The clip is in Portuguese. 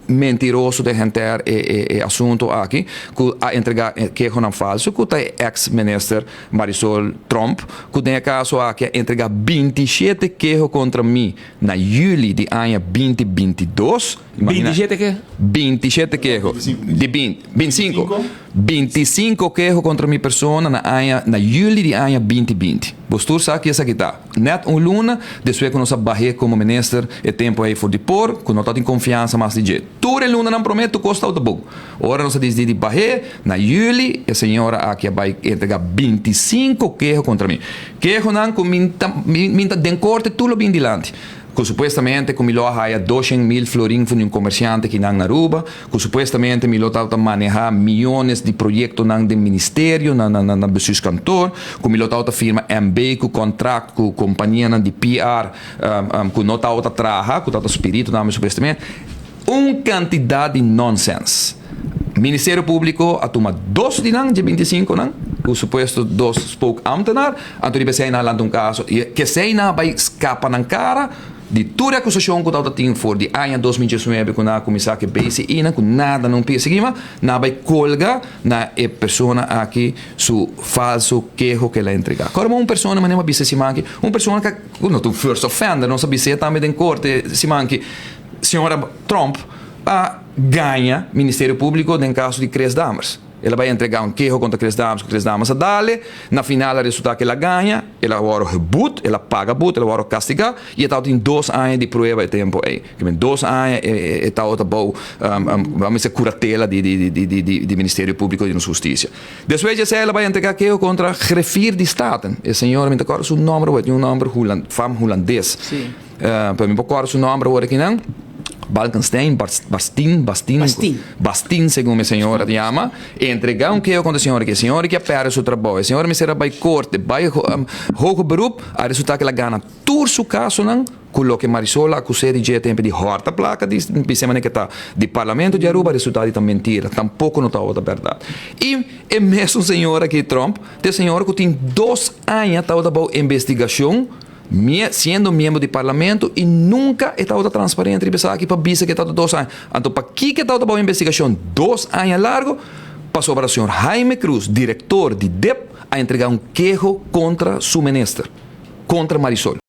mentiroso de gente assunto aqui, que a entregar queijo não falso, que é ex-minister Marisol Trump, que tem caso aqui a entregar 27 queijos contra mim na julho de ano 2022. 27 quê? 27 queijos. De 25. 25 queijos contra minha pessoa na julho de ano 2020. Você sabe que essa aqui está. Net luna, depois que nós barrei como ministro, é tempo aí for de pôr, que nós temos confiança mais de jeito. Toda luna não promete, custa o bom. Agora nós diz de barrei, na julho, a senhora aqui vai entregar 25 queijos contra mim. Queijo não, com minta den corte, tudo bem dilante. Que supostamente que Milo haya 200.000 florins de um comerciante que não na Aruba, que supostamente Milo está manejar milhões de projetos não do ministério, na seus cantor, que Milo está firma MB, que contrato com companhia de PR, que não está trabalhar, que está espírito, não supostamente, quantidade de nonsense. Ministério Público a tomar 2 de 25, não? O suposto 2 spoke amtenar, então ele vai na lá um caso, que sei na vai escapa na cara de toda a acusação que eu tinha for de ano 2019 com a comissária que base e com nada não perseguima, na vai colga na pessoa aqui su falso queijo que ela entrega. Como uma pessoa mas não bisa se manque, uma pessoa que não tu first offender, não sabe se também em corte se manque, senhora Trump ganha Ministério Público em caso de Chris Dammers. Ela vai entregar queijo contra Chris Dammers a dale, na final o resultado que ela ganha, ela vai rebut, ela paga but, ela vai castigar, e ela tem 2 anos de prova de tempo aí. 2 anos está outra boa, vamos dizer, curatela de Ministério Público e de Justiça. Depois ela vai entregar queijo contra greffier de Staten. E senhora, me recordo seu nome, um nome holandês. Sim. Para me recordo seu nome aqui não. Balkenstein, Bastin, segundo a senhora chama, entregar queijo contra a senhora que perde seu trabalho. A senhora me será vai corte, vai hoge beroep, a resultado que ela ganha todo seu caso, não? Quello que Marisol acusou de tempo de horta placa, pensamos que está de parlamento de Aruba, resultado de mentira, tampouco não está outra verdade. E é mesmo senhora que Trump, a senhora que tem 2 anos está outra boa investigação, sendo membro do parlamento e nunca está transparente e pensar aqui para bisa que está 2 anos. Então, para que está a investigação 2 anos largo, passou para o senhor Jaime Cruz, diretor de DEP, a entregar queijo contra seu ministro, contra Marisol.